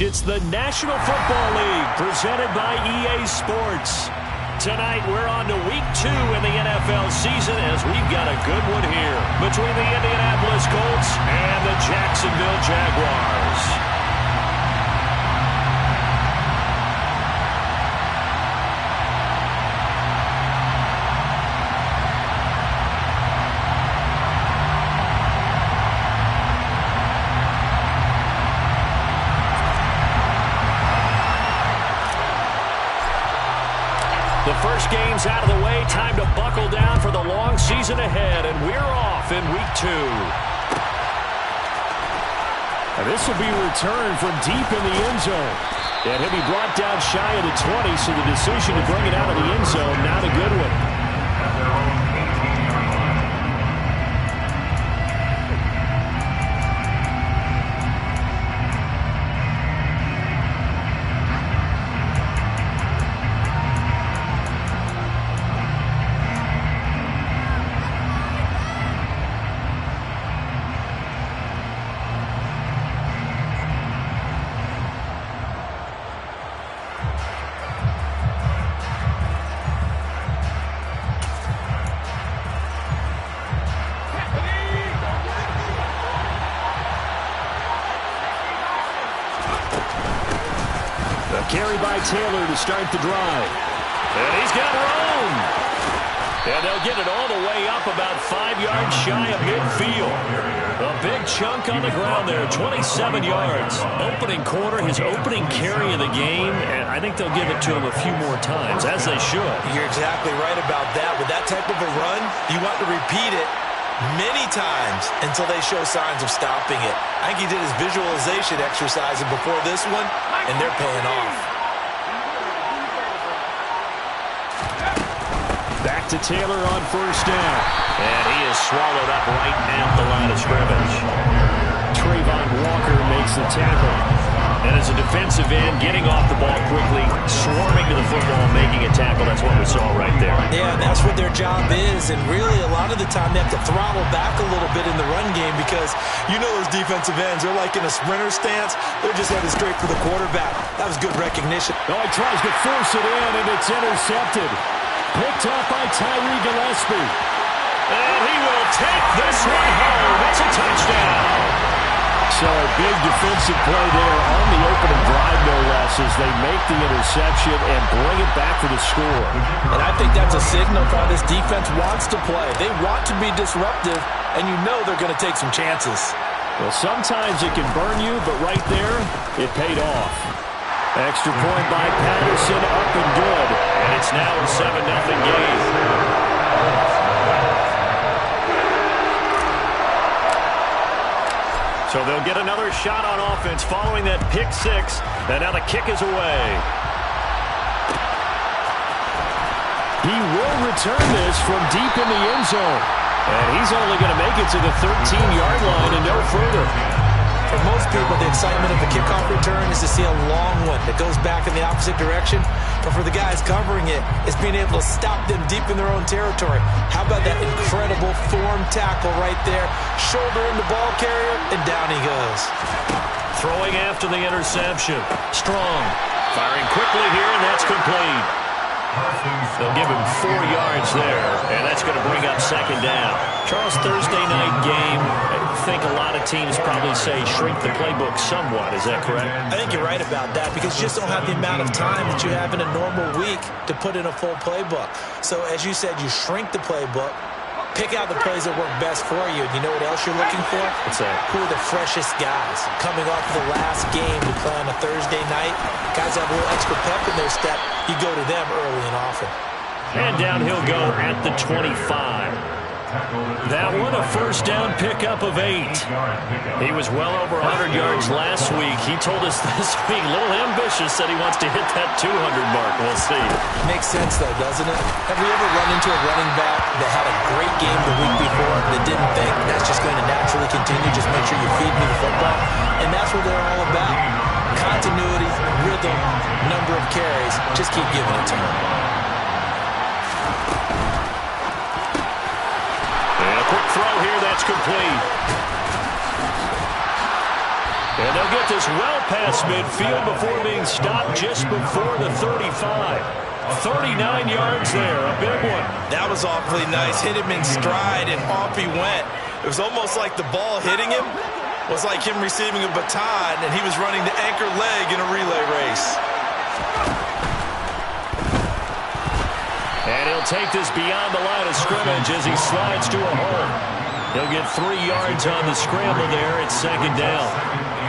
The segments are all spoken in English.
It's the National Football League presented by EA Sports. Tonight, we're on to Week 2 in the NFL season as we've got a good one here between the Indianapolis Colts and the Jacksonville Jaguars. The first game's out of the way. Time to buckle down for the long season ahead, and we're off in Week 2. And this will be a return from deep in the end zone. And he'll be brought down shy of the 20, so the decision to bring it out of the end zone, not a good one. Carry by Taylor to start the drive. And he's got room. And they'll get it all the way up about 5 yards shy of midfield. A big chunk on the ground there, 27 yards. Opening quarter, his opening carry of the game, and I think they'll give it to him a few more times, as they should. You're exactly right about that. With that type of a run, you want to repeat it many times until they show signs of stopping it. I think he did his visualization exercise before this one, and they're paying off. Back to Taylor on first down. And he is swallowed up right at the line of scrimmage. Trayvon Walker makes the tackle. And as a defensive end, getting off the ball quickly, swarming to the football, making a tackle. That's what we saw right there. Yeah, and that's what their job is. And really, a lot of the time, they have to throttle back a little bit in the run game because you know those defensive ends, they're like in a sprinter stance. They're just headed straight for the quarterback. That was good recognition. Oh, he tries to force it in, and it's intercepted. Picked up by Tyree Gillespie. And he will take this one home. It's a touchdown. So a big defensive play there on the opening drive, no less, as they make the interception and bring it back for the score. And I think that's a signal for how this defense wants to play. They want to be disruptive, and you know they're going to take some chances. Well, sometimes it can burn you, but right there, it paid off. Extra point by Patterson, up and good. And it's now a 7-0 game. So they'll get another shot on offense following that pick six. And now the kick is away. He will return this from deep in the end zone. And he's only going to make it to the 13-yard line and no further. For most people, the excitement of the kickoff return is to see a long one that goes back in the opposite direction. But for the guys covering it, it's being able to stop them deep in their own territory. How about that incredible form tackle right there? Shoulder in the ball carrier, and down he goes. Throwing after the interception. Strong. Firing quickly here, and that's complete. They'll give him 4 yards there, and that's going to bring up second down. Charles, Thursday night game, I think a lot of teams probably say shrink the playbook somewhat. Is that correct? I think you're right about that because you just don't have the amount of time that you have in a normal week to put in a full playbook. So as you said, you shrink the playbook, pick out the plays that work best for you. And you know what else you're looking for? What's that? Who are the freshest guys coming off of the last game to play on a Thursday night? Guys that have a little extra pep in their step. You go to them early and often. And down he'll go at the 25. That one a first down pickup of 8. He was well over 100 yards last week. He told us this week, a little ambitious, said he wants to hit that 200 mark. We'll see. Makes sense, though, doesn't it? Have we ever run into a running back that had a great game the week before that didn't think that's just going to naturally continue? Just make sure you feed me the football. And that's what they're all about. Continuity, rhythm, number of carries. Just keep giving it to them. And a quick throw here, that's complete. And they'll get this well past midfield before being stopped just before the 35. 39 yards there, a big one. That was awfully nice. Hit him in stride, and off he went. It was almost like the ball hitting him was like him receiving a baton, and he was running the anchor leg in a relay race. And he'll take this beyond the line of scrimmage as he slides to a hole. He'll get 3 yards on the scramble there. It's second down.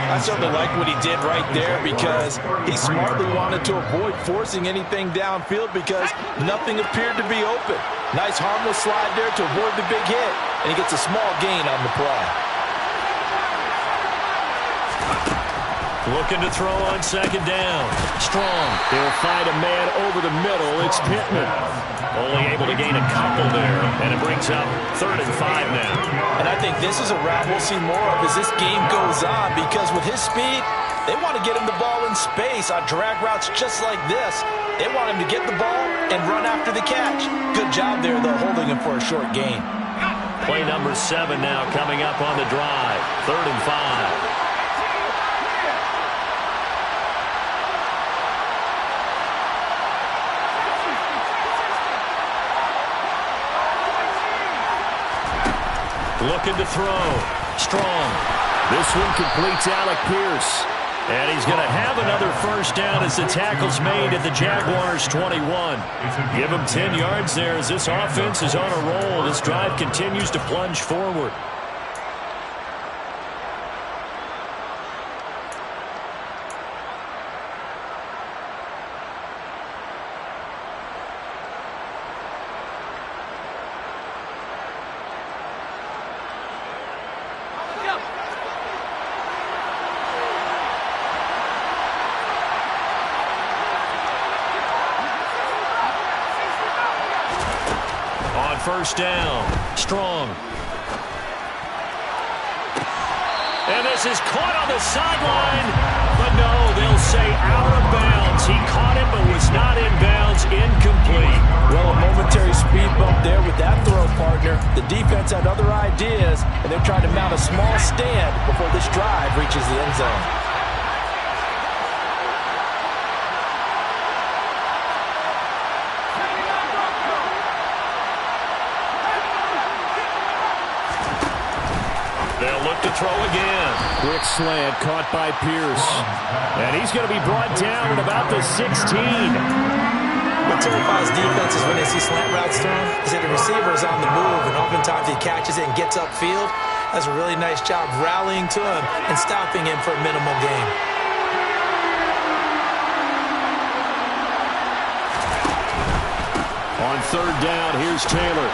I certainly like what he did right there because he smartly wanted to avoid forcing anything downfield because nothing appeared to be open. Nice harmless slide there to avoid the big hit, and he gets a small gain on the play. Looking to throw on second down. Strong. He'll find a man over the middle. It's Pittman. Only able to gain a couple there, and it brings up 3rd and 5 now. And I think this is a route we'll see more of as this game goes on because with his speed, they want to get him the ball in space on drag routes just like this. They want him to get the ball and run after the catch. Good job there, though, holding him for a short gain. Play number 7 now coming up on the drive. 3rd and 5. Looking to throw. Strong. This one completes Alec Pierce. And he's going to have another first down as the tackle's made at the Jaguars' 21. Give him 10 yards there as this offense is on a roll. This drive continues to plunge forward. First down. Strong. And this is caught on the sideline. But no, they'll say out of bounds. He caught it but was not in bounds. Incomplete. Well, a momentary speed bump there with that throw, partner. The defense had other ideas, and they're trying to mount a small stand before this drive reaches the end zone. To throw again. Quick slant caught by Pierce. And he's going to be brought down at about the 16. What terrifies defenses when they see slant routes thrown is that the receiver is on the move, and oftentimes he catches it and gets upfield. Does a really nice job rallying to him and stopping him for a minimal gain. On 3rd down, here's Taylor.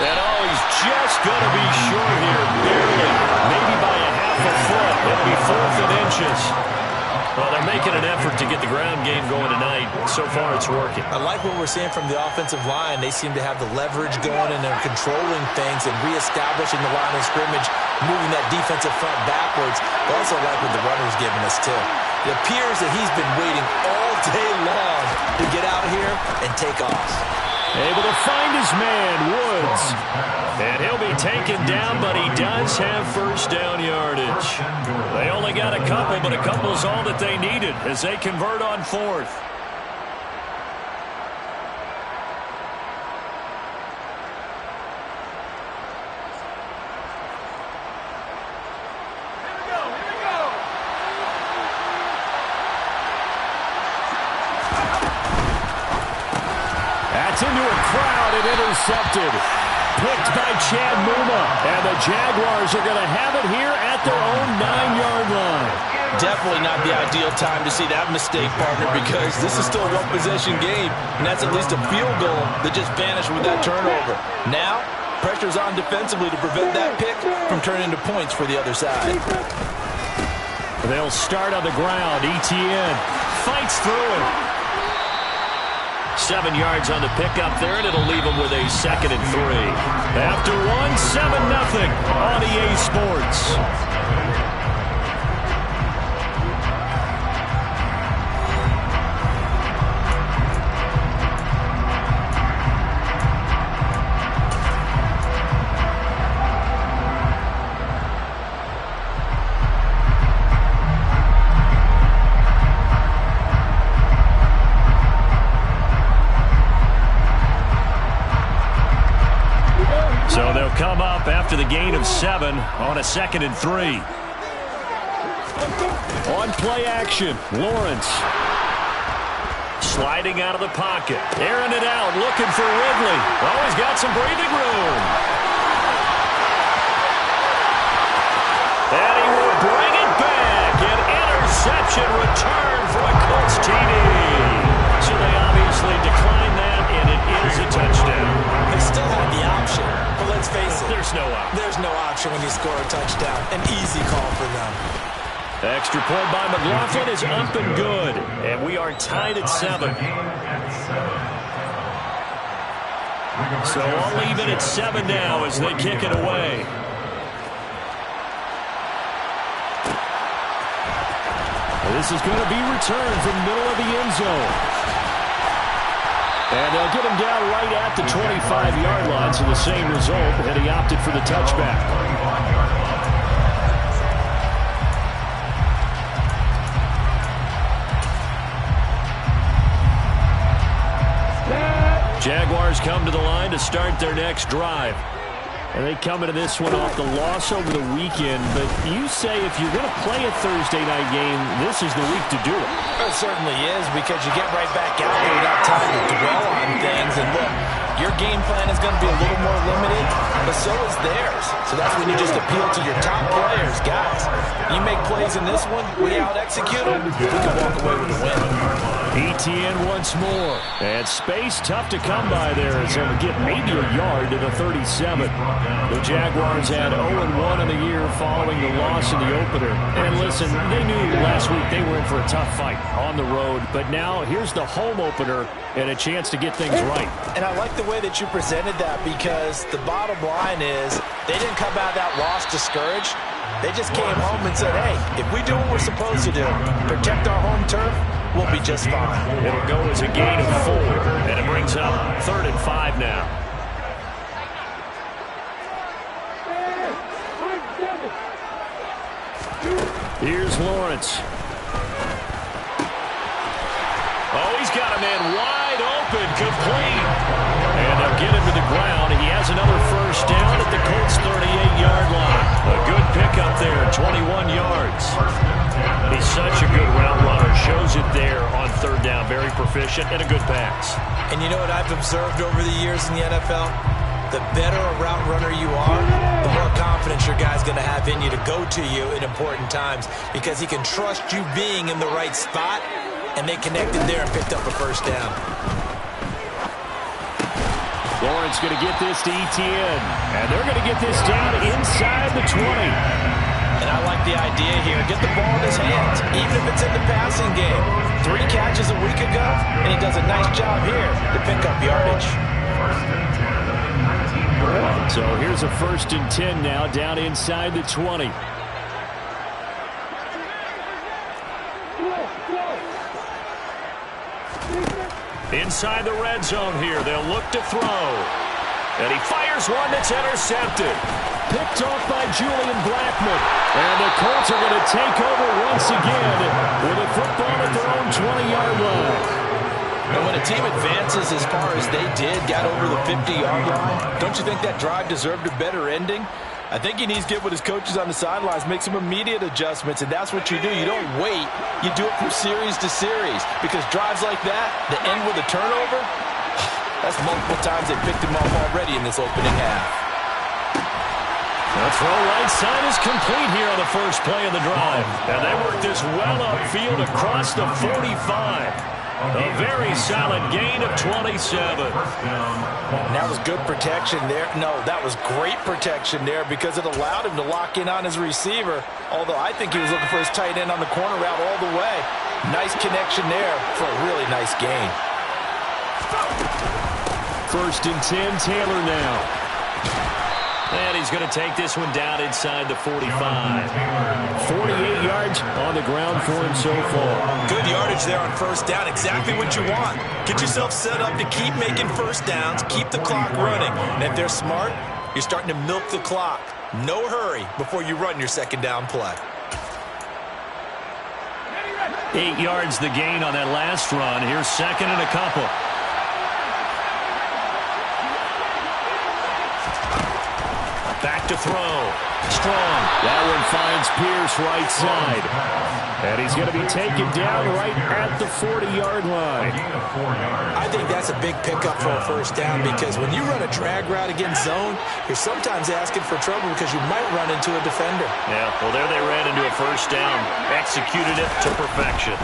And he's just going to be short here, barely, maybe by a half a foot. It'll be 4th and inches. Well, they're making an effort to get the ground game going tonight. So far, it's working. I like what we're seeing from the offensive line. They seem to have the leverage going, and they're controlling things and reestablishing the line of scrimmage, moving that defensive front backwards. I also like what the runner's giving us, too. It appears that he's been waiting all day long to get out here and take off. Able to find his man, Woods. And he'll be taken down, but he does have first down yardage. They only got a couple, but a couple's all that they needed as they convert on 4th. Into a crowd and intercepted. Picked by Chad Muma. And the Jaguars are going to have it here at their own 9-yard line. Definitely not the ideal time to see that mistake, partner, because this is still a one-possession game, and that's at least a field goal that just vanished with that turnover. Now, pressure's on defensively to prevent that pick from turning into points for the other side. They'll start on the ground. Etienne fights through it. 7 yards on the pickup there, and it'll leave them with a 2nd and 3. After 1, 7-0 on EA Sports. after the gain of 7 on a 2nd and 3. On play action, Lawrence. Sliding out of the pocket. Airing it out, looking for Ridley. Oh, he's got some breathing room. And he will bring it back. An interception return for a Colts TD. So they obviously declined that, and it is a touchdown. They still have the option, but let's face it. There's no option. There's no option when you score a touchdown. An easy call for them. Extra point by McLaughlin is up and good. And we are tied at 7. So all even at 7 now as they kick it away. This is going to be returned from the middle of the end zone. And they'll get him down right at the 25-yard line, so the same result, and he opted for the touchback. Jaguars come to the line to start their next drive. And they come into this one off the loss over the weekend. But you say if you're going to play a Thursday night game, this is the week to do it. It certainly is, because you get right back out there without time to dwell on things. And look, your game plan is going to be a little more limited, but so is theirs. So that's when you just appeal to your top players. Guys, you make plays in this one, we out-execute them, we can walk away with a win. ETN once more. And space tough to come by there as they'll get maybe a yard to the 37. The Jaguars had 0-1 on the year following the loss in the opener. And listen, they knew last week they were in for a tough fight on the road. But now here's the home opener and a chance to get things right. And I like the way that you presented that, because the bottom line is they didn't come out of that loss discouraged. They just came home and said, hey, if we do what we're supposed to do, protect our home turf, we'll be just fine. It'll go as a gain of 4, and it brings up 3rd and 5 now. Here's Lawrence. Oh, he's got a man wide open, complete. And they'll get him to the ground. He has another first down at the Colts 38-yard line. A good pickup there, 21 yards. He's such a good route runner. Shows it there on 3rd down. Very proficient and a good pass. And you know what I've observed over the years in the NFL? The better a route runner you are, the more confidence your guy's going to have in you to go to you in important times, because he can trust you being in the right spot, and they connected there and picked up a first down. Lawrence going to get this to ETN, and they're going to get this down inside the 20. And I like the idea here. Get the ball in his hands, even if it's in the passing game. 3 catches a week ago, and he does a nice job here to pick up yardage. So here's a 1st and 10 now, down inside the 20. Inside the red zone here, they'll look to throw. And he fires one that's intercepted. Picked off by Julian Blackmon. And the Colts are going to take over once again with a football at their own 20-yard line. And when a team advances as far as they did, got over the 50-yard line, don't you think that drive deserved a better ending? I think he needs to get with his coaches on the sidelines, make some immediate adjustments, and that's what you do. You don't wait. You do it from series to series, because drives like that, that end with a turnover, that's multiple times they picked him off already in this opening half. The throw right side is complete here on the first play of the drive. And they work this well upfield across the 45. A very solid gain of 27. And that was good protection there. No, that was great protection there, because it allowed him to lock in on his receiver, although I think he was looking for his tight end on the corner route all the way. Nice connection there for a really nice gain. 1st and 10, Taylor now. And he's going to take this one down inside the 45. 48 yards on the ground for him so far. Good yardage there on 1st down. Exactly what you want. Get yourself set up to keep making 1st downs, keep the clock running. And if they're smart, you're starting to milk the clock. No hurry before you run your 2nd down play. 8 yards the gain on that last run. Here's 2nd and a couple. Back to throw. Strong. That one finds Pierce right side. And he's going to be taken down right at the 40-yard line. I think that's a big pickup for a first down because when you run a drag route against zone, you're sometimes asking for trouble because you might run into a defender. Yeah, well, there they ran into a first down. Executed it to perfection.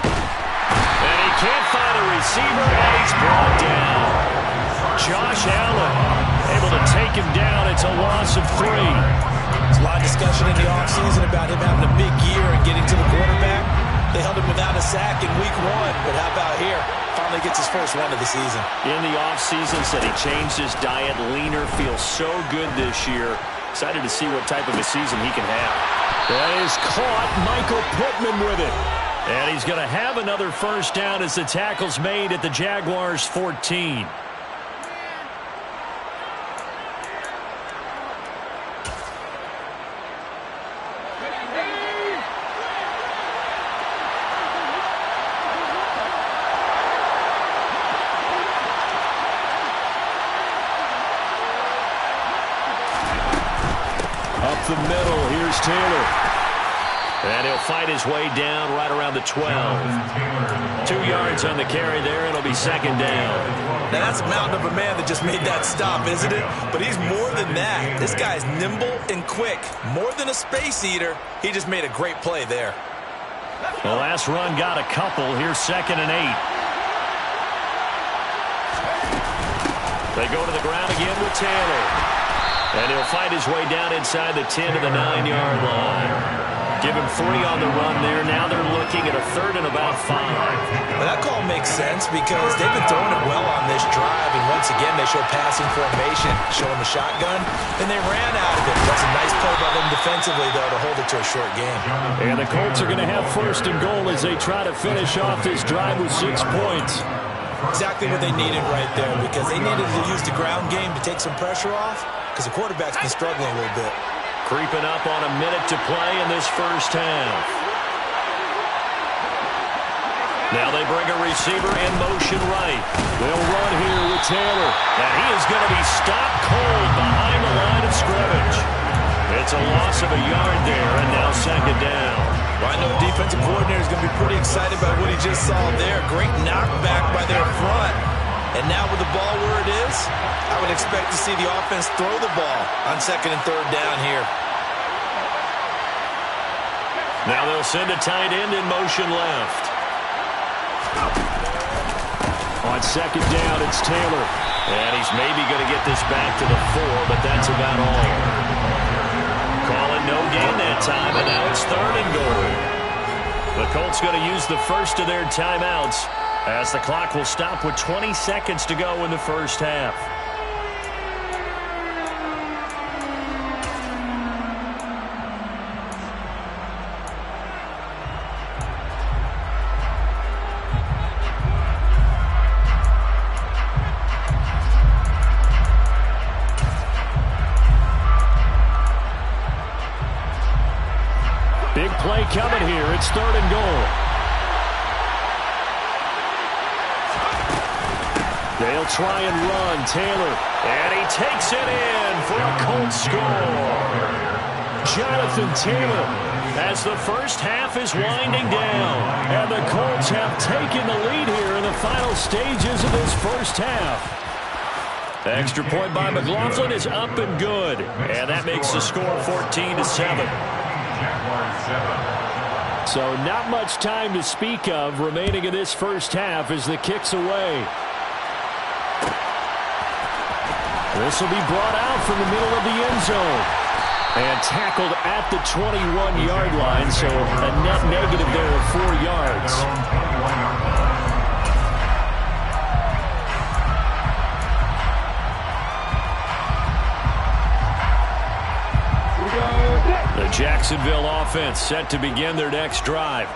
And he can't find a receiver, and he's brought down. Josh Allen able to take him down. It's a loss of 3. There's a lot of discussion in the offseason about him having a big year and getting to the quarterback. They held him without a sack in week 1, but how about here? Finally gets his first one of the season. In the offseason, said he changed his diet, leaner, feels so good this year. Excited to see what type of a season he can have. That is caught. Michael Pittman with it. And he's going to have another first down as the tackle's made at the Jaguars' 14. Up the middle, here's Taylor. And he'll fight his way down right around the 12. 2 yards on the carry there. It'll be second down. Now, that's a mountain of a man that just made that stop, isn't it? But he's more than that. This guy's nimble and quick. More than a space eater. He just made a great play there. The last run got a couple. Here's second and 8. They go to the ground again with Taylor. And he'll fight his way down inside the 10 to the 9-yard line. Give him 3 on the run there. Now they're looking at a 3rd and about 5. Well, that call makes sense because they've been throwing it well on this drive. And once again, they show passing formation, showing the shotgun, and they ran out of it. That's a nice play by them defensively, though, to hold it to a short game. And the Colts are going to have 1st and goal as they try to finish off this drive with 6 points. Exactly what they needed right there because they needed to use the ground game to take some pressure off because the quarterback's been struggling a little bit. Creeping up on a minute to play in this first half. Now they bring a receiver in motion right. They'll run here with Taylor. And he is going to be stopped cold behind the line of scrimmage. It's a loss of a yard there, and now second down. Well, I know the defensive coordinator is going to be pretty excited about what he just saw there. Great knockback by their front. And now with the ball where it is, I would expect to see the offense throw the ball on 2nd and 3rd down here. Now they'll send a tight end in motion left. On 2nd down, it's Taylor. And he's maybe going to get this back to the 4, but that's about all. Calling no gain that time, and now it's 3rd and goal. The Colts going to use the first of their timeouts as the clock will stop with 20 seconds to go in the first half. Big play coming here. It's 3rd and goal. They'll try and run. Taylor. And he takes it in for a Colts score. Jonathan Taylor. As the first half is winding down. And the Colts have taken the lead here in the final stages of this first half. The extra point by McLaughlin is up and good. And that makes the score 14-7. So not much time to speak of remaining in this first half as the kick's away. This will be brought out from the middle of the end zone. And tackled at the 21-yard line, so a net negative there of 4 yards. The Jacksonville offense set to begin their next drive.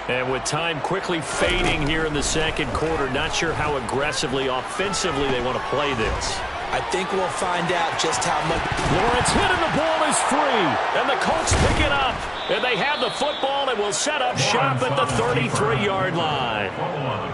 And with time quickly fading here in the second quarter, not sure how aggressively, offensively they want to play this. I think we'll find out just how much. Lawrence hit and the ball is free. And the Colts pick it up. And they have the football and will set up shop at the 33-yard line.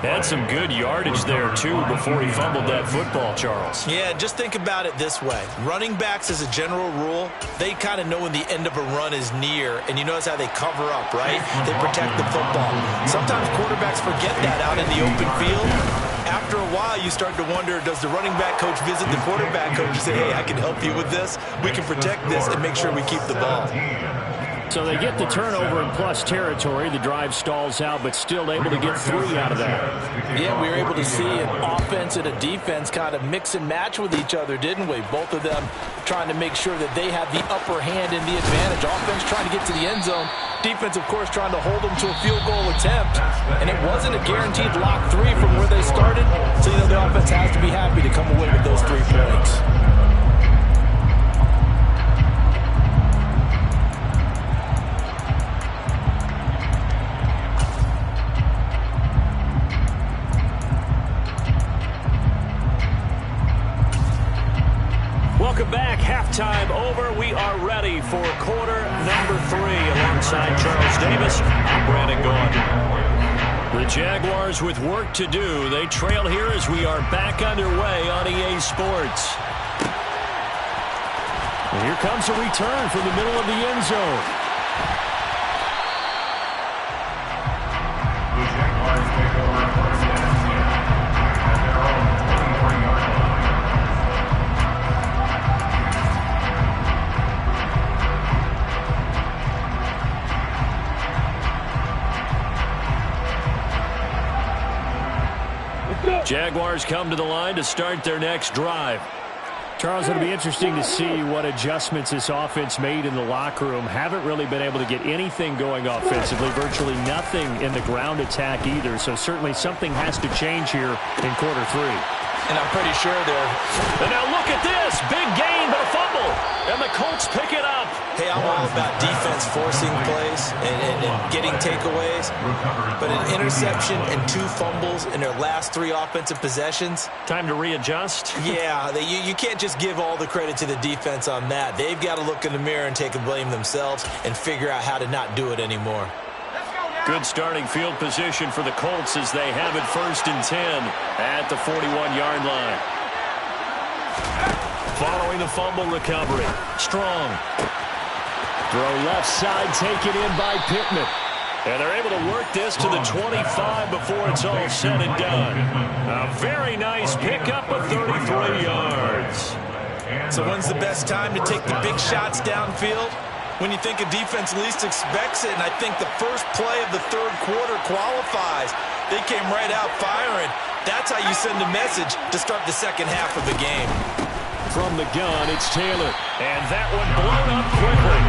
Had some good yardage there, too, before he fumbled that football, Charles. Yeah, just think about it this way. Running backs, as a general rule, they kind of know when the end of a run is near. And you notice how they cover up, right? They protect the football. Sometimes quarterbacks forget that out in the open field. After a while, you start to wonder, does the running back coach visit the quarterback coach and say, hey, I can help you with this? We can protect this and make sure we keep the ball. So they get the turnover in plus territory. The drive stalls out, but still able to get 3 out of that. Yeah, we were able to see an offense and a defense kind of mix and match with each other, didn't we? Both of them trying to make sure that they have the upper hand and the advantage. Offense trying to get to the end zone. Defense, of course, trying to hold them to a field goal attempt. And it wasn't a guaranteed lock 3 from where they started. So, the offense has to be happy to come away with those 3 points. Welcome back. Halftime over. We are ready for quarter number 3. Alongside Charles Davis, I'm Brandon Gaudin. The Jaguars with work to do. They trail here as we are back underway on EA Sports. And here comes a return from the middle of the end zone. The Jaguars take over first and 10 at their own 23-yard line. Jaguars come to the line to start their next drive. Charles, it'll be interesting to see what adjustments this offense made in the locker room. Haven't really been able to get anything going offensively, virtually nothing in the ground attack either. So certainly something has to change here in quarter 3. And I'm pretty sure they're... And now look at this. Big gain, but a fumble. And the Colts pick it up. Hey, I'm all about defense forcing plays and getting takeaways. But an interception and 2 fumbles in their last 3 offensive possessions. Time to readjust. Yeah, you can't just give all the credit to the defense on that. They've got to look in the mirror and take a blame themselves and figure out how to not do it anymore. Good starting field position for the Colts as they have it 1st and 10 at the 41-yard line. Following the fumble recovery. Strong. Throw left side, taken in by Pittman. And they're able to work this to the 25 before it's all said and done. A very nice pickup of 33 yards. So when's the best time to take the big shots downfield? When you think a defense least expects it, and I think the first play of the 3rd quarter qualifies. They came right out firing. That's how you send a message to start the second half of the game. From the gun, it's Taylor. And that one blown up quickly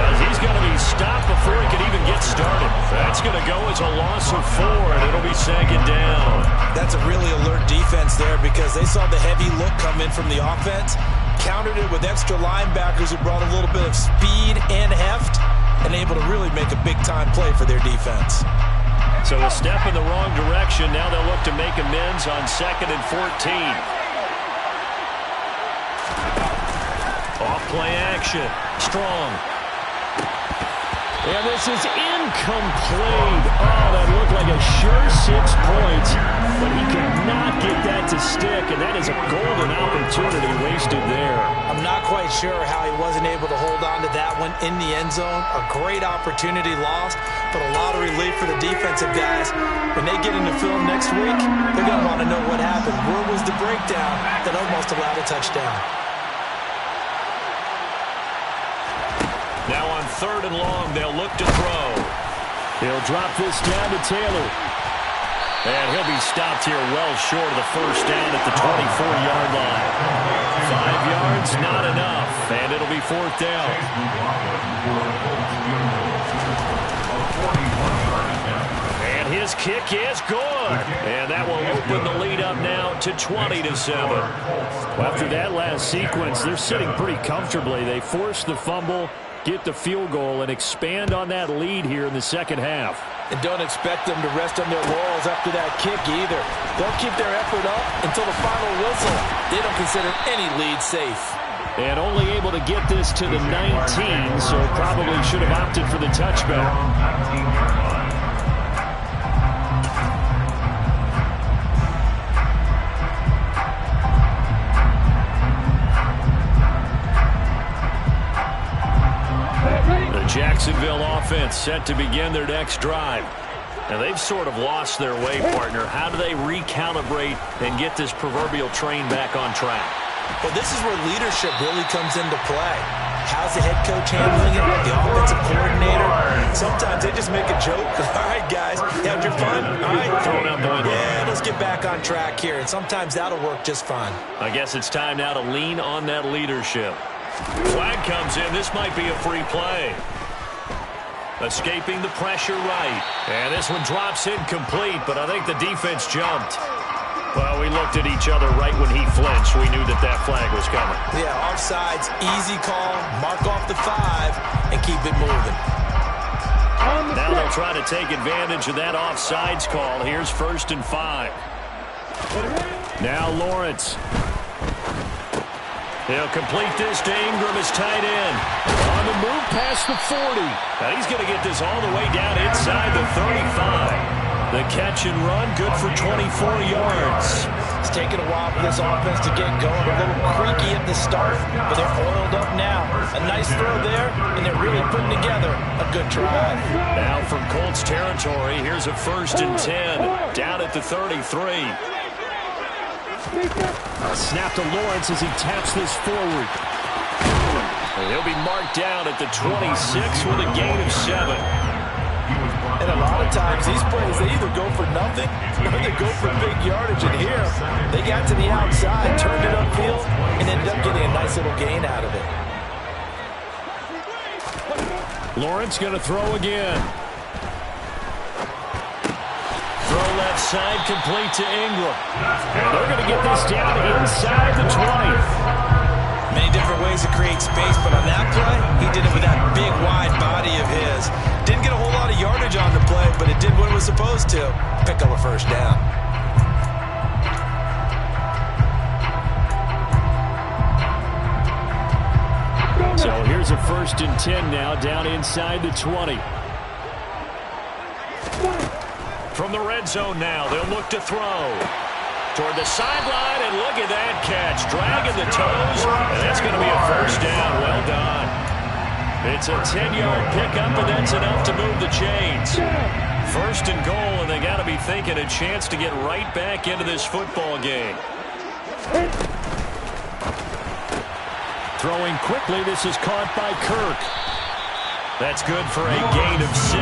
as he's going to be stopped before he can even get started. That's going to go as a loss of 4, and it'll be 2nd down. That's a really alert defense there because they saw the heavy look come in from the offense, countered it with extra linebackers who brought a little bit of speed and heft, and able to really make a big-time play for their defense. So a step in the wrong direction. Now they'll look to make amends on 2nd and 14. Off-play action. Strong. And this is incomplete. Oh, that looked like a sure 6 points, but he could not get that to stick, and that is a golden opportunity wasted there. I'm not quite sure how he wasn't able to hold on to that one in the end zone. A great opportunity lost, but a lot of relief for the defensive guys. When they get into film next week, they're going to want to know what happened. Where was the breakdown that almost allowed a touchdown? Now on 3rd and long, they'll look to throw. He'll drop this down to Taylor. And he'll be stopped here well short of the 1st down at the 24-yard line. 5 yards, not enough, and it'll be 4th down. And his kick is good. And that will open the lead up now to 20-7. Well, after that last sequence, they're sitting pretty comfortably. They force the fumble, get the field goal, and expand on that lead here in the second half. And don't expect them to rest on their laurels after that kick either. They'll keep their effort up until the final whistle. They don't consider any lead safe. And only able to get this to the 19, so probably should have opted for the touchback. Jacksonville offense set to begin their next drive. And they've sort of lost their way, partner. How do they recalibrate and get this proverbial train back on track? Well, this is where leadership really comes into play. How's the head coach handling it? The offensive coordinator? Sometimes they just make a joke. All right, guys, you had your fun? All right, throwing out the window. Yeah, let's get back on track here. And sometimes that'll work just fine. I guess it's time now to lean on that leadership. Flag comes in. This might be a free play. Escaping the pressure right. And this one drops incomplete, but I think the defense jumped. Well, we looked at each other right when he flinched. We knew that that flag was coming. Yeah, offsides, easy call, mark off the 5, and keep it moving. Now they'll try to take advantage of that offsides call. Here's 1st and 5. Now Lawrence. He'll complete this to Ingram as tight end. On the move past the 40. Now he's going to get this all the way down inside the 35. The catch and run, good for 24 yards. It's taken a while for this offense to get going. A little creaky at the start, but they're oiled up now. A nice throw there, and they're really putting together a good drive. Now from Colts territory, here's a 1st and 10. Down at the 33. Snap to Lawrence as he taps this forward. And he'll be marked down at the 26 with a gain of 7. And a lot of times, these plays, they either go for nothing or they go for big yardage. And here, they got to the outside, turned it upfield, and ended up getting a nice little gain out of it. Lawrence going to throw again. Throw left side, complete to Ingram. And they're going to get this down inside the 20. Many different ways to create space, but on that play, he did it with that big, wide body of his. Didn't get a whole lot of yardage on the play, but it did what it was supposed to. Pick up a 1st down. So here's a 1st and 10 now, down inside the 20. From the red zone now, they'll look to throw. Toward the sideline, and look at that catch. Dragging the toes, and that's going to be a 1st down. Well done. It's a 10-yard pickup, and that's enough to move the chains. 1st and goal, and they got to be thinking a chance to get right back into this football game. Throwing quickly, this is caught by Kirk. That's good for a gain of 6,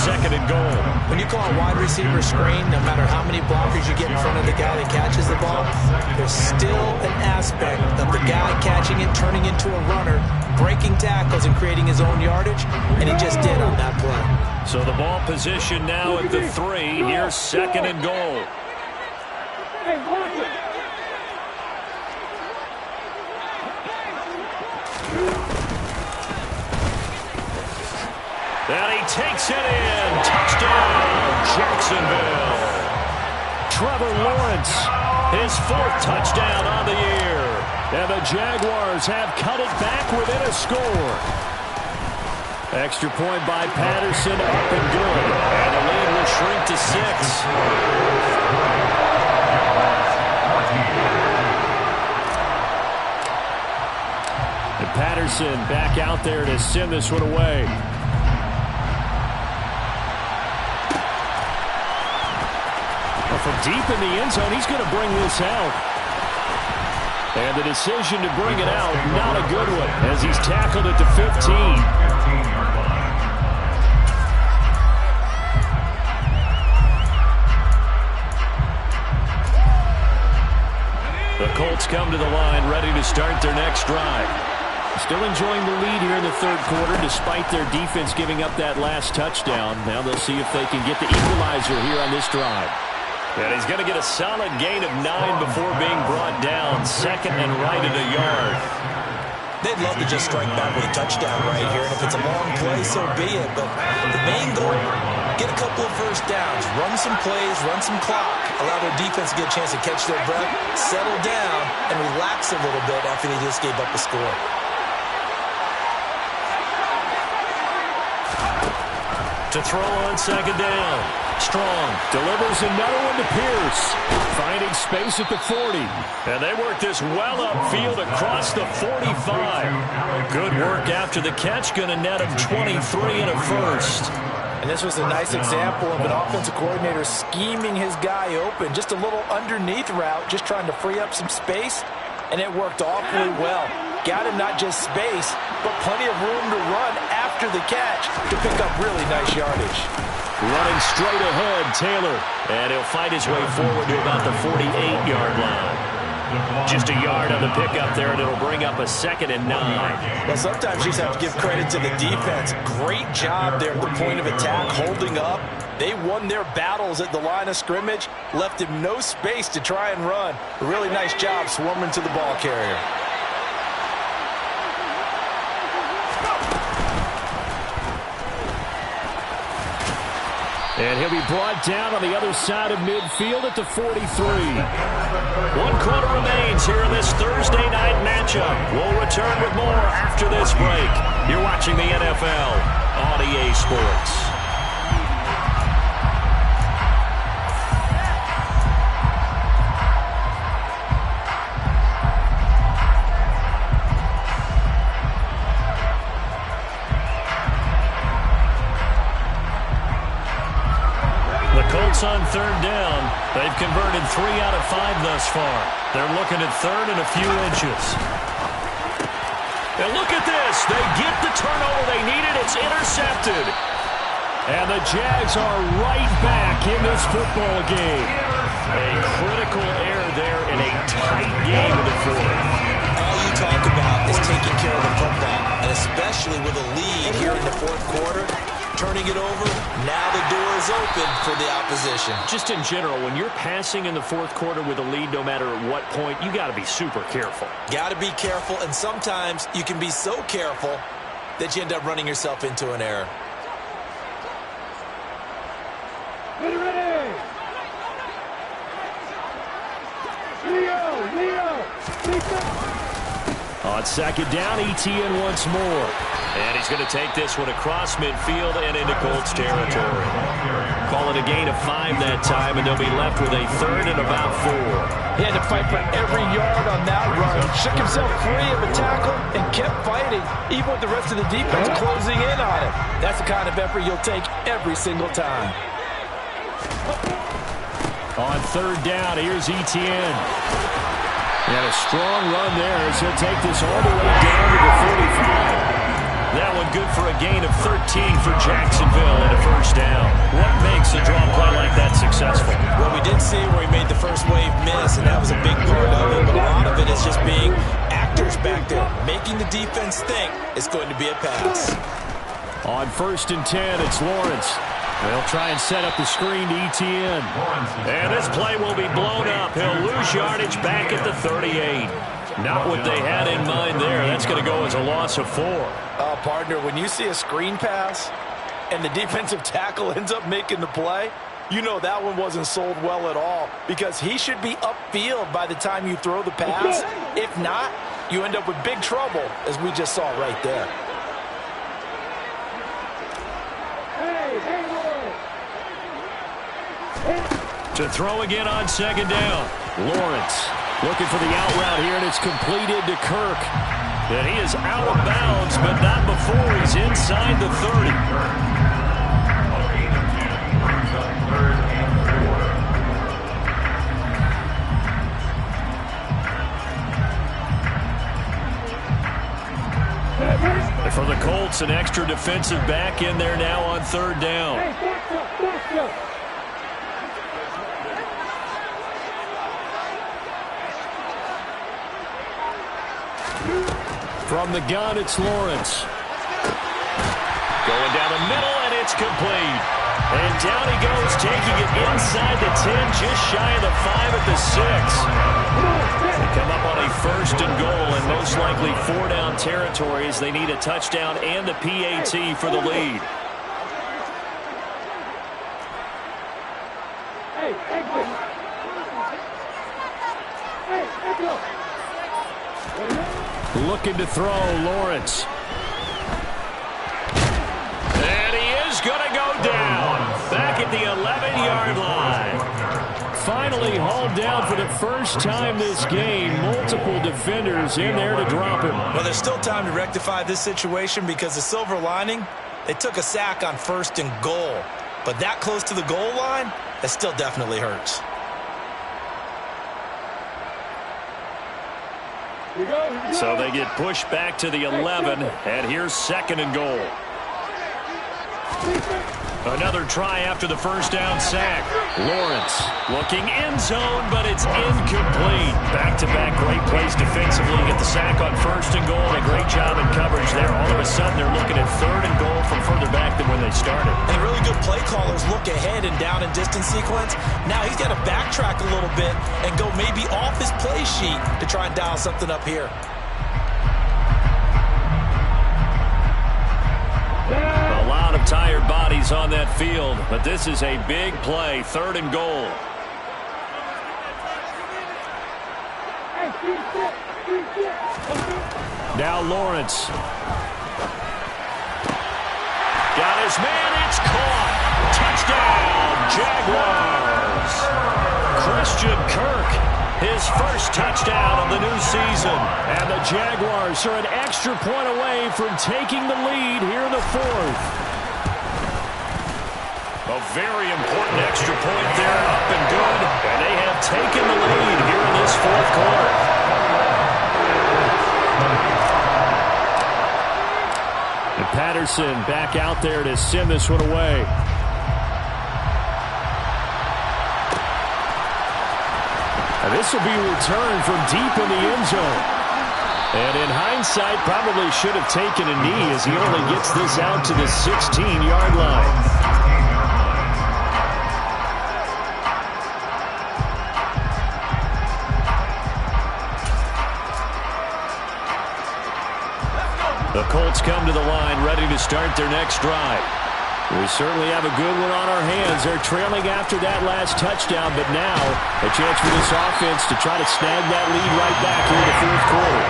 2nd and goal. When you call a wide receiver screen, no matter how many blockers you get in front of the guy that catches the ball, there's still an aspect of the guy catching it, turning into a runner, breaking tackles and creating his own yardage, and he just did on that play. So the ball position now at the 3. Here's 2nd and goal. And he takes it in. Touchdown, Jacksonville. Trevor Lawrence, his 4th touchdown on the year. And the Jaguars have cut it back within a score. Extra point by Patterson, up and good. And the lead will shrink to 6. And Patterson back out there to send this one away. From deep in the end zone, he's going to bring this out. And the decision to bring it out, not a good one, as he's tackled at the 15. The Colts come to the line, ready to start their next drive. Still enjoying the lead here in the 3rd quarter, despite their defense giving up that last touchdown. Now they'll see if they can get the equalizer here on this drive. And he's going to get a solid gain of 9 before being brought down. 2nd and right at a yard. They'd love to just strike back with a touchdown right here. And if it's a long play, so be it. But the main goal, get a couple couple of first downs, run some plays, run some clock, allow their defense to get a chance to catch their breath, settle down, and relax a little bit after they just gave up a score. To throw on second down. Strong delivers another one to Pierce. Finding space at the 40. And they work this well upfield across the 45. Good work after the catch. Going to net him 23 and a first. And this was a nice example of an offensive coordinator scheming his guy open. Just a little underneath route, just trying to free up some space. And it worked awfully well. Got him not just space, but plenty of room to run after the catch to pick up really nice yardage. Running straight ahead, Taylor. And he'll fight his way forward to about the 48-yard line. Just a yard on the pickup there, and it'll bring up a 2nd and 9. Well, sometimes you just have to give credit to the defense. Great job there at the point of attack, holding up. They won their battles at the line of scrimmage, left him no space to try and run. A really nice job swarming to the ball carrier. And he'll be brought down on the other side of midfield at the 43. 1 quarter remains here in this Thursday night matchup. We'll return with more after this break. You're watching the NFL on EA Sports. Colts on 3rd down. They've converted 3 out of 5 thus far. They're looking at 3rd and a few inches. And look at this. They get the turnover they needed. It's intercepted. And the Jags are right back in this football game. A critical error there in a tight game in the 4th. All you talk about is taking care of the football, and especially with a lead here in the 4th quarter. Turning it over, now the door is open for the opposition. Just in general, when you're passing in the 4th quarter with a lead, no matter at what point, you got to be super careful. Got to be careful, and sometimes you can be so careful that you end up running yourself into an error. Ready! Leo! On 2nd down, ETN once more. And he's going to take this one across midfield and into Colts territory. Call it a gain of 5 that time, and they'll be left with a 3rd and about 4. He had to fight for every yard on that run. Shook himself free of a tackle and kept fighting, even with the rest of the defense closing in on him. That's the kind of effort you'll take every single time. On 3rd down, here's ETN. And a strong run there as he'll take this all the way down to the 45. That one good for a gain of 13 for Jacksonville and a 1st down. What makes a draw play like that successful? Well, we did see where he made the first wave miss, and that was a big part of it. But a lot of it is just being actors back there, making the defense think it's going to be a pass. On 1st and 10, it's Lawrence. They'll try and set up the screen to ETN. And this play will be blown up. He'll lose yardage back at the 38. Not what they had in mind there. That's going to go as a loss of 4. Partner, when you see a screen pass and the defensive tackle ends up making the play, you know that one wasn't sold well at all, because he should be upfield by the time you throw the pass. If not, you end up with big trouble, as we just saw right there. To throw again on 2nd down. Lawrence looking for the out route here, and it's completed to Kirk. And he is out of bounds, but not before he's inside the 30. And for the Colts, an extra defensive back in there now on 3rd down. From the gun, it's Lawrence. Going down the middle, and it's complete. And down he goes, taking it inside the 10, just shy of the 5 at the 6. They come up on a 1st and goal, and most likely 4-down territory as they need a touchdown and a PAT for the lead. Looking to throw, Lawrence. And he is going to go down. Back at the 11-yard line. Finally hauled down for the first time this game. Multiple defenders in there to drop him. Well, there's still time to rectify this situation because the silver lining, they took a sack on 1st and goal. But that close to the goal line, that still definitely hurts. So they get pushed back to the 11, and here's 2nd and goal. Another try after the first down sack. Lawrence looking end zone, but it's incomplete. Back-to-back great plays defensively. Get the sack on 1st and goal. A great job in coverage there. All of a sudden, they're looking at 3rd and goal from further back than when they started. And really good play callers look ahead and down and distance sequence. Now he's got to backtrack a little bit and go maybe off his play sheet to try and dial something up here. A lot of tired bodies on that field, but this is a big play. 3rd and goal. Now Lawrence. Got his man. It's caught. Touchdown, Jaguars. Christian Kirk, his first touchdown of the new season. And the Jaguars are an extra point away from taking the lead here in the 4th. A very important extra point there, up and good. And they have taken the lead here in this 4th quarter. And Patterson back out there to send this one away. And this will be returned from deep in the end zone. And in hindsight, probably should have taken a knee as he only gets this out to the 16-yard line. The Colts come to the line ready to start their next drive. We certainly have a good one on our hands. They're trailing after that last touchdown, but now a chance for this offense to try to snag that lead right back here in the 4th quarter.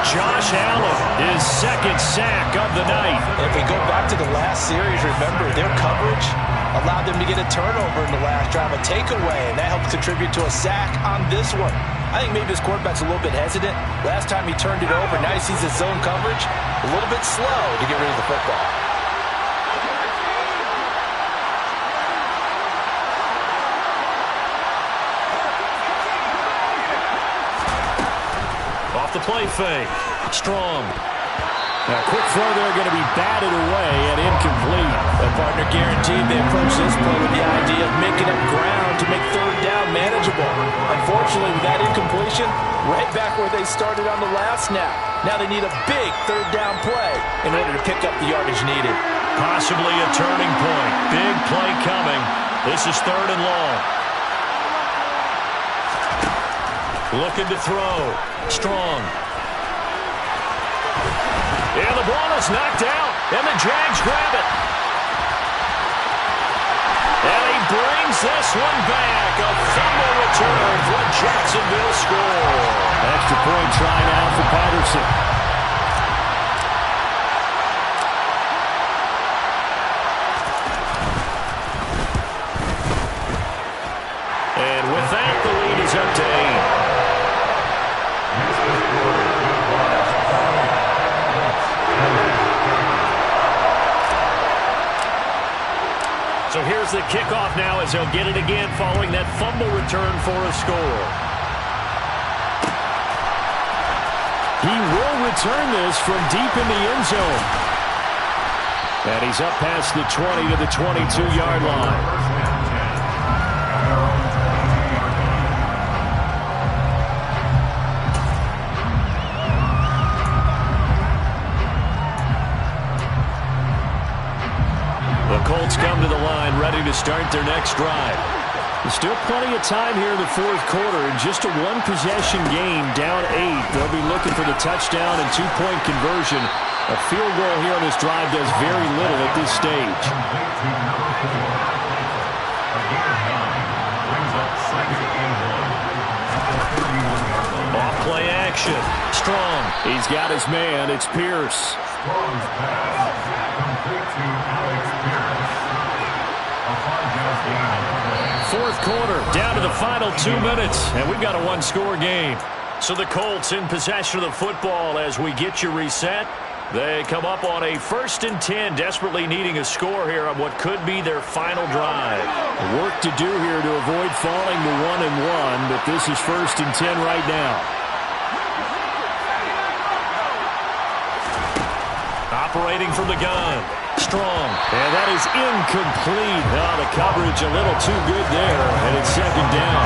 Josh Allen, his 2nd sack of the night. If we go back to the last series, remember their coverage allowed them to get a turnover in the last drive, a takeaway, and that helped contribute to a sack on this one. I think maybe this quarterback's a little bit hesitant. Last time he turned it over, now he sees his zone coverage a little bit slow to get rid of the football. Off the play fake. Strong. Now, a quick throw there going to be batted away and incomplete. The partner guaranteed they approach this play with the idea of making up ground to make 3rd down manageable. Unfortunately, with that incompletion, right back where they started on the last snap. Now they need a big 3rd down play in order to pick up the yardage needed. Possibly a turning point. Big play coming. This is 3rd and long. Looking to throw. Strong. And the ball is knocked out, and the Jags grab it. And he brings this one back. A fumble return for Jacksonville score. Extra point try now for Patterson. And with that, the lead is up to 8. So here's the kickoff now as he'll get it again following that fumble return for a score. He will return this from deep in the end zone. And he's up past the 20 to the 22-yard line. Colts come to the line ready to start their next drive. There's still plenty of time here in the 4th quarter. In just a one-possession game, down 8. They'll be looking for the touchdown and 2-point conversion. A field goal here on this drive does very little at this stage. He's got his man. It's Pierce. Strong's pass complete to Alex Pierce. A 5-yard gain. Fourth quarter, down to the final 2 minutes, and we've got a one-score game. So the Colts in possession of the football as we get you reset. They come up on a 1st and 10, desperately needing a score here on what could be their final drive. Work to do here to avoid falling to 1-1, but this is 1st and 10 right now. Operating from the gun. Strong. And that is incomplete. Oh, the coverage a little too good there, and it's 2nd down.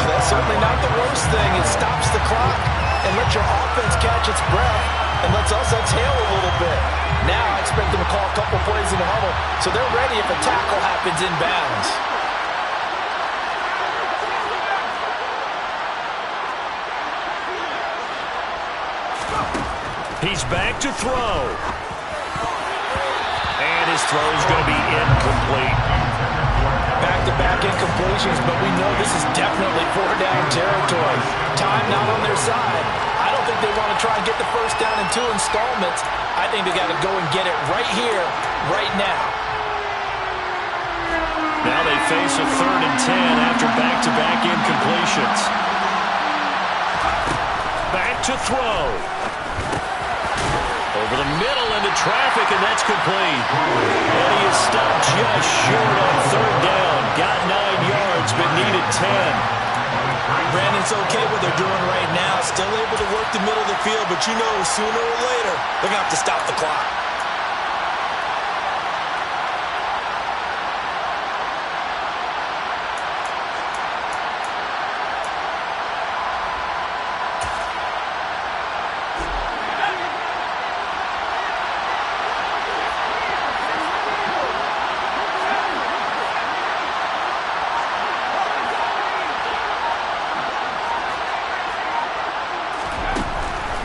That's certainly not the worst thing. It stops the clock and lets your offense catch its breath and lets us exhale a little bit. Now I expect them to call a couple plays in the huddle so they're ready if a tackle happens in bounds. He's back to throw. And his throw is going to be incomplete. Back-to-back incompletions, but we know this is definitely 4-down territory. Time not on their side. I don't think they want to try and get the first down in 2 installments. I think they got to go and get it right here, right now. Now they face a 3rd and 10 after back-to-back incompletions. Back to throw. Over the middle into traffic, and that's complete. And he is stopped just short on 3rd down. Got 9 yards, but needed 10. Brandon's okay what they're doing right now. Still able to work the middle of the field, but you know sooner or later they're going to have to stop the clock.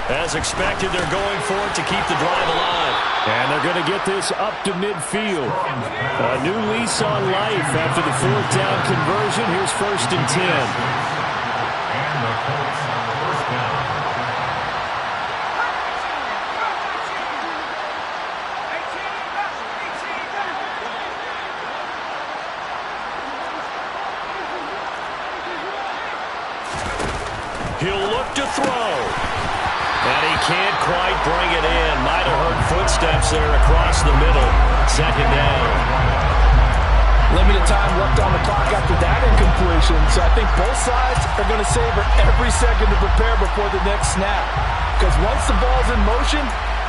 As expected, they're going for it to keep the drive alive. And they're going to get this up to midfield. A new lease on life after the 4th down conversion. Here's 1st and 10. And the Colts on 1st down. He'll look to throw. And he can't quite bring it in. Might have heard footsteps there across the middle. 2nd down. Limited time left on the clock after that incompletion, so I think both sides are going to savor every second to prepare before the next snap. Because once the ball's in motion,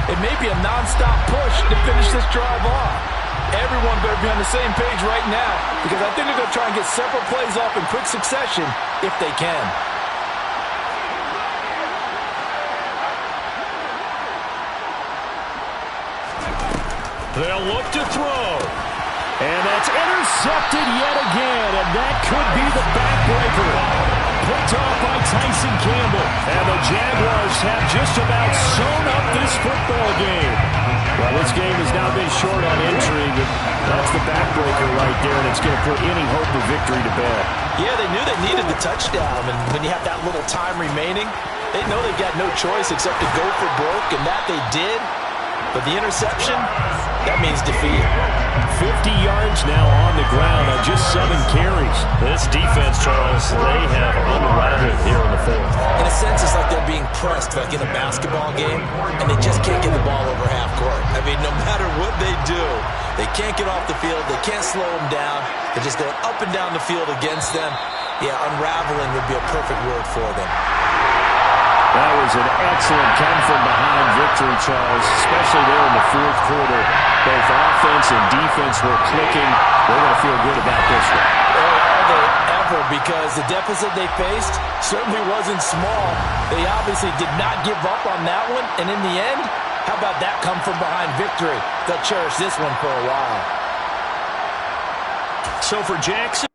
it may be a nonstop push to finish this drive off. Everyone better be on the same page right now, because I think they're going to try and get several plays off in quick succession if they can. They'll look to throw. And that's intercepted yet again, and that could be the backbreaker. Picked off by Tyson Campbell. And the Jaguars have just about sewn up this football game. Well, this game has now been short on intrigue, but that's the backbreaker right there, and it's going to put any hope of victory to bed. Yeah, they knew they needed the touchdown, and when you have that little time remaining, they know they've got no choice except to go for broke, and that they did. But the interception, that means defeat. 50 yards now on the ground on just 7 carries. This defense, Charles, they have unraveled here in the 4th. In a sense, it's like they're being pressed like in a basketball game, and they just can't get the ball over half court. I mean, no matter what they do, they can't get off the field. They can't slow them down. They're just going up and down the field against them. Yeah, unraveling would be a perfect word for them. That was an excellent come-from-behind victory, Charles, especially there in the 4th quarter. Both offense and defense were clicking. They're going to feel good about this one. Boy, are they ever, because the deficit they faced certainly wasn't small. They obviously did not give up on that one, and in the end, how about that come-from-behind victory? They'll cherish this one for a while. So for Jackson.